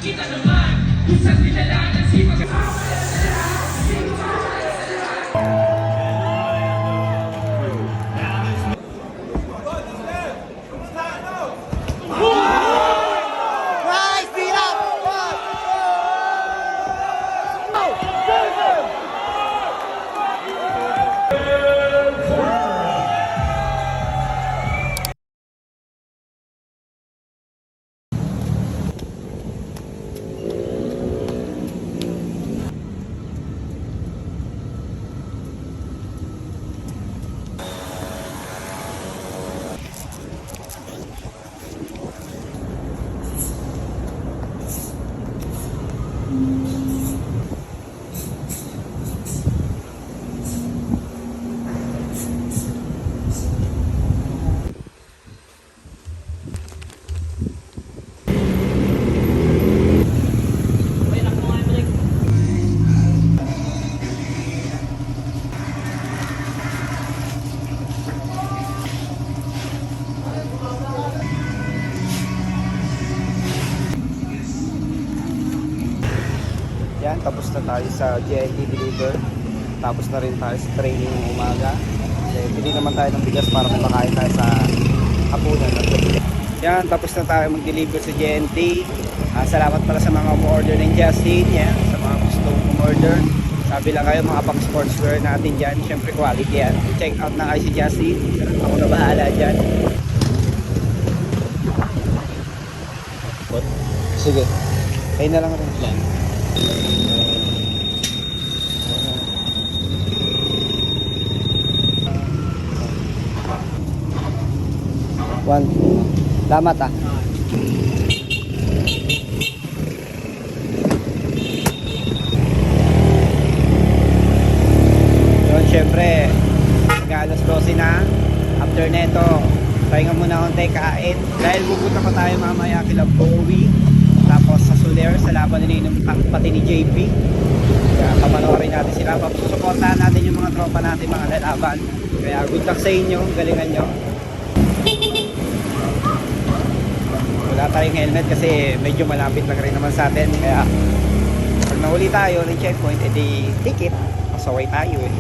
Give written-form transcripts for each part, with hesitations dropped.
Kita naman, isang dinala ng sipag. Yan, tapos na tayo sa GNT deliver. Tapos na rin tayo sa training ng umaga. Bili naman tayo ng bigas para makakain tayo sa hapunan. Yan, tapos na tayo mag-deliver sa GNT. Salamat pala sa mga umorder ng Justin. Yan, sa mga gusto umorder. Sabi lang kayo mga pang sportswear natin dyan. Siyempre quality yan. Check out na kayo si Justin. Ako na bahala dyan. Sige. Kayo na lang rin dyan. One. Salamat ah. Yun, syempre mag-alas 12 na. After neto, pahinga muna konti kain. Dahil pupunta pa tayo mamaya kila Bowie. Tapos sa Soler, sa laban nila pati ni JP. Kaya pamanoorin natin sila. Susuportahan natin yung mga tropa natin, mga lalaban. Kaya good luck sa inyo, galingan nyo. Wala tayong helmet kasi medyo malapit lang rin naman sa atin. Kaya pag nahuli tayo ng checkpoint, edi ticket. Pasaway tayo eh.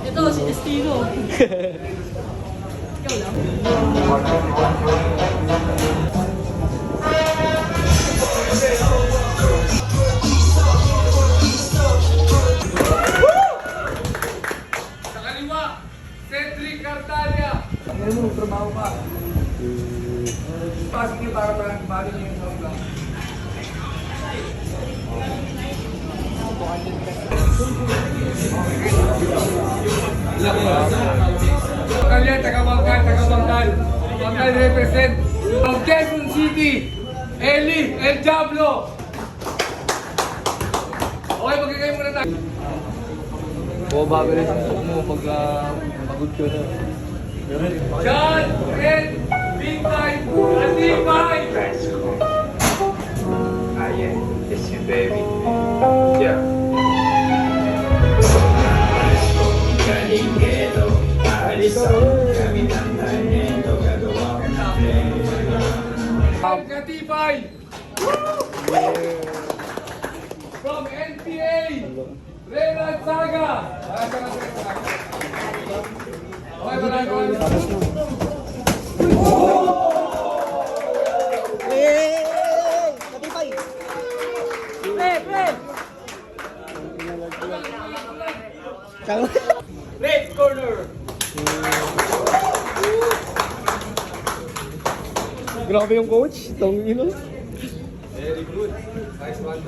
Ito, si Destino. Ikaw lang. Sa kaliwa, Cedric Cartalia. Ano mo, trabaho pa. Pasok niyo para bagay niyo yung program. Kalian taga-Bangkal represent from Quezon City, Eli, El Diablo. Okay, magkakain muna tayo. Oo, bago rin ang mo pag pagod ko na. John, Red, Big Time, Atibay! Yeah, it's your baby. Yeah. Tibay. From NPA, Reynald Saga. Okay, maraming. Tapos na. Katipay! Red corner. Grabe yung coach, tong ino. Very good. Nice one.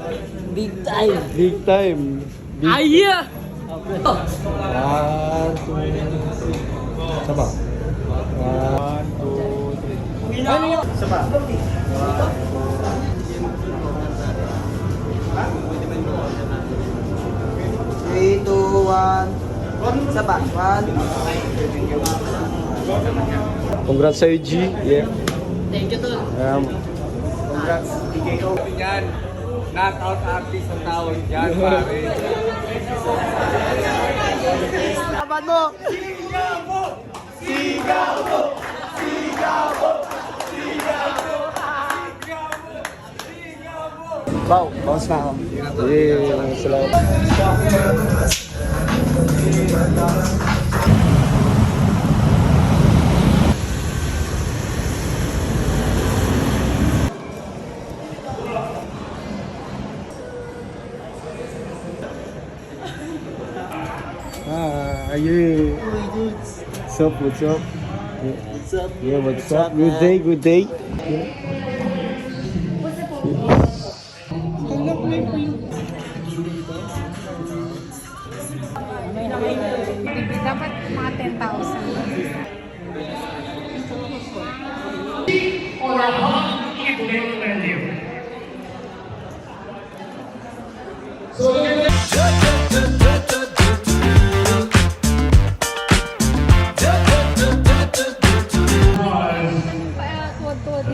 Big time. Big time. Big. Aya! One, two, three. Saba. One, two, three. Ano yun? Saba. 3, 2, 1. Saba. 1. Congrats sa'yo, G. Yeah. Thank you, Tol. Congrats, TKO. Yan. Knockout artist ang tawag dyan, pare. Laban mo! Wow, bounce na ako. Yeah, salamat. Yeah. What's up, what's up? What's up? Yeah, what's up? Good day, good day. Dapat mga 10,000. Tuwad-tuwad.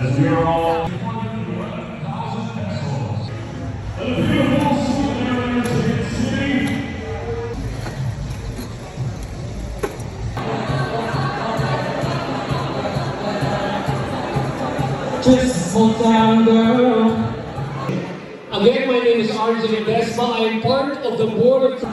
Just small town girl. Again, my name is Arjun Desma. I am part of the board of.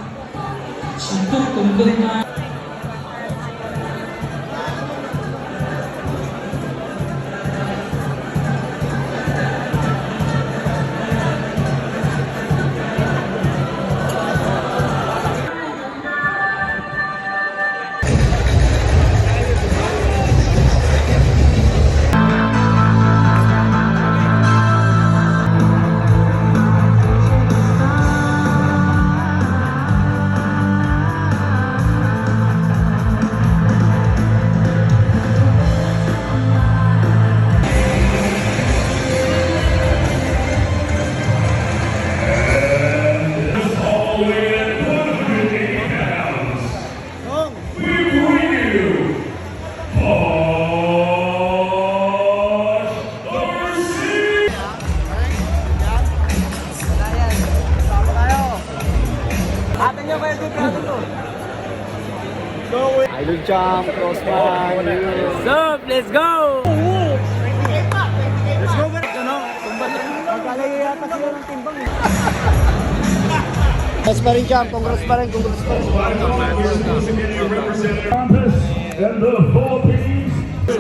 Idol jump, crossman. What's up? Let's go! Let's go, guys. Ano? Magkalayo yata sila ng timbang. Congrats pa rin jump, congrats pa rin, congrats pa rin.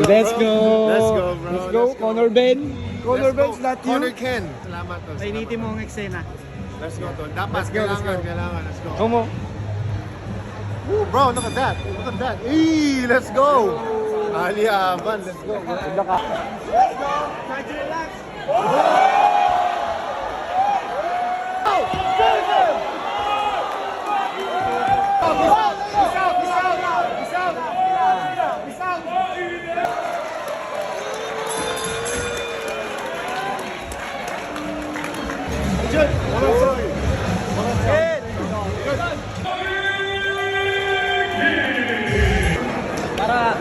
Let's go. Let's go, bro. Let's go, Connor Ben. Connor Ben's not you. Connor Ken. Salamat to. Painitin mo ang eksena. Let's go to. Dapat kailangan. Let's go. Come on. Ooh, bro, look at that. Look at that. Eee, let's go. Ali Aban, let's go. Let's go. Try to relax. Para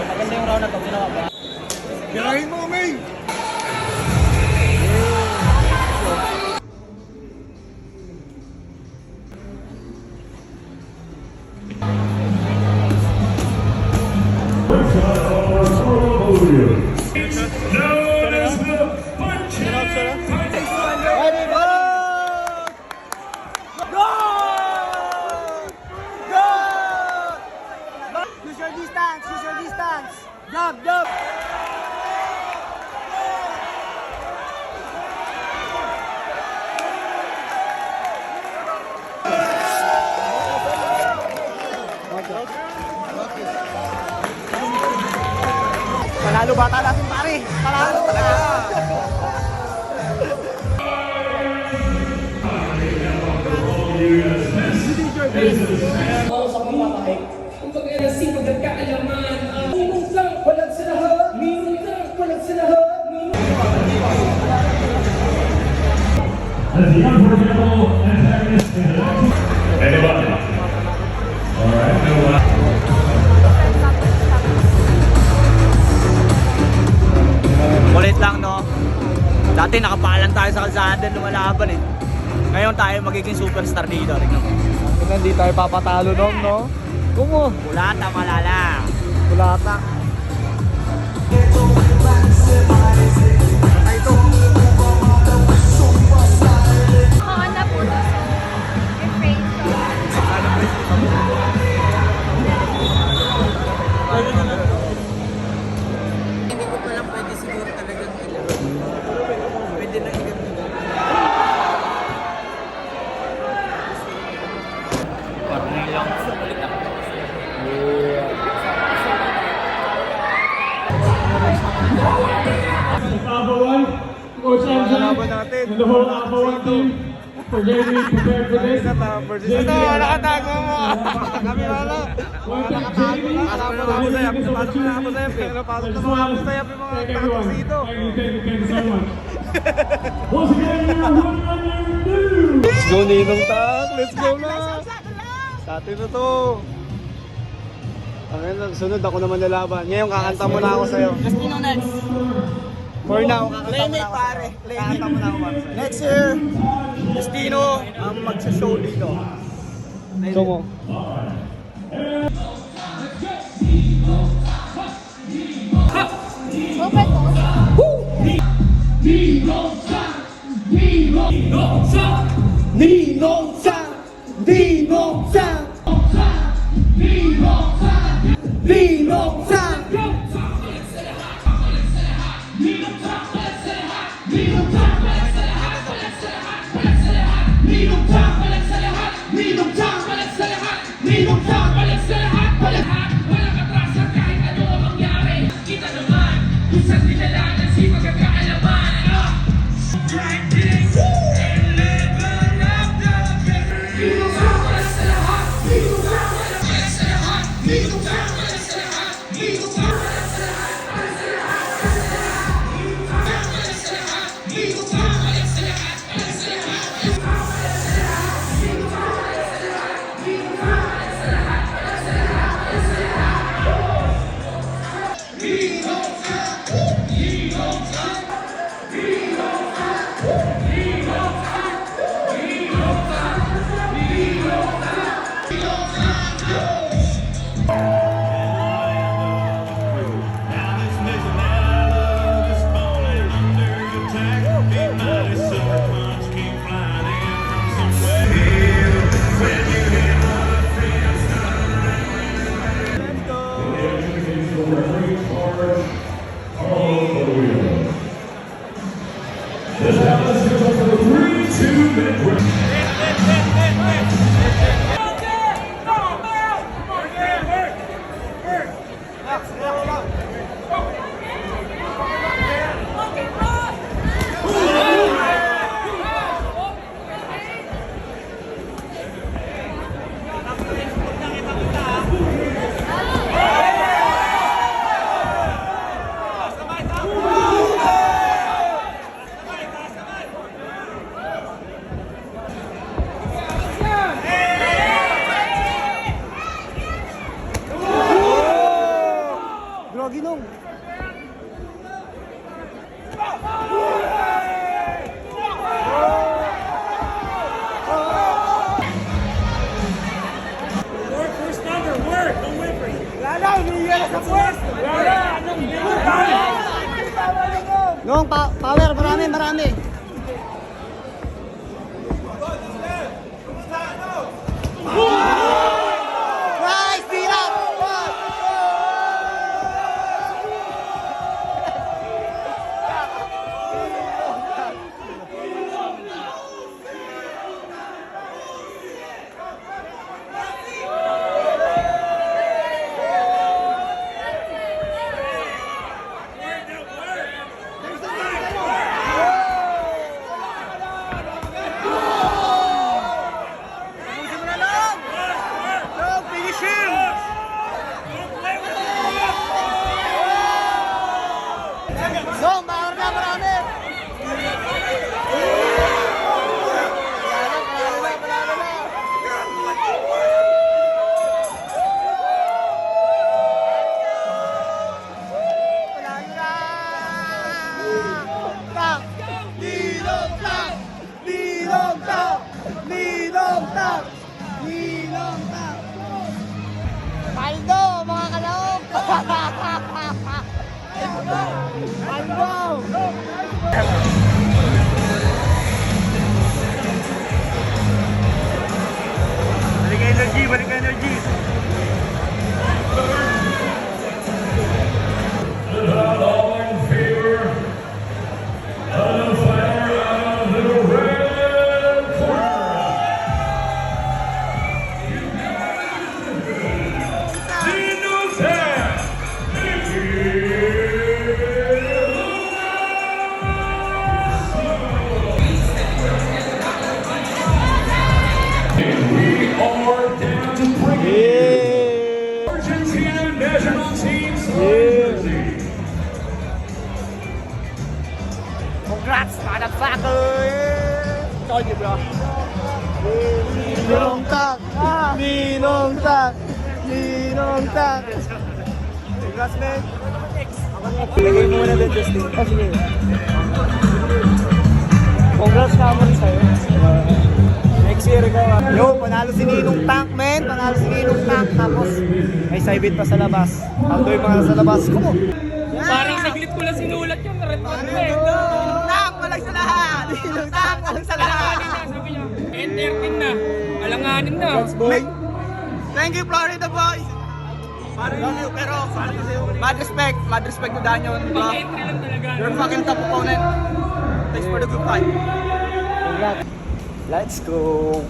maganda yung round na to, ginawa ba? Girahin mo, May. Panalo bata natin pare. Panalo talaga. Sa pamamahay, kung pag sipag at kaalaman, minong lang, walang sa lahat, minong lang, walang sa lahat, As the unforgettable antagonist in the Everybody. All right, no, Kulit lang, no? Dati nakapalan tayo sa kalsada, lumalaban eh. Ngayon tayo magiging superstar dito. Tingnan mo. Hindi tayo papatalo noon, no? Kumo. Kulata, malala. Kulata. Oo na po to. Refrain ko. Hindi ko pa lang pwede siguro talagang ilaro. Pwede na ilaro. Parang lang sulit ako. Alpha 1, Coach Anjan, and the whole Alpha 1 team for getting me prepared for this. Nakatago mo. Kami wala. Thank you so much. Once again, you're winning on your new. Let's go, Ninong Tak. Let's go na. Sa atin na to. Ang sunod ako naman nalaban. Ngayon kakanta mo na ako sa'yo. For now, kakanta mo na ako sa'yo. Kakanta mo na ako sa'yo. Next year, Destino ang magsashow dito. Ito mo. Open to. Ginong. Nung power, marami. Nice, beat up! Tak! Ninong Tak! Paldo, mga kalaog! Paldo! Balik energy, balik energy. All in favor of the fighter out of the red corner. Ninong Tak! We are down to bring Argentina national teams jersey. Congrats, motherfucker! Solid, bro. Ninong Tak! Ninong Tak! Ninong Tak! Congrats, man! Lagay mo muna din, Justin. Oh, sige. Congrats ka mo rin sa'yo. Next year, ikaw. Yo, panalo si Ninong Tank, man. Panalo si Ninong Tank. Tapos, may side pa sa labas. Outdoor yung mga nasa labas. Kumo. Parang saglit ko lang sinulat yung record mo eh. Tank, walang sa lahat! Ninong Tank, walang sa lahat! Sabi niya, entertain na. Alanganin na. Boy. Thank you, Florida boys! Love you, pero mad respect to Daniel, bro. Entry lang talaga. You're fucking top opponent. Thanks for the good fight. Let's go.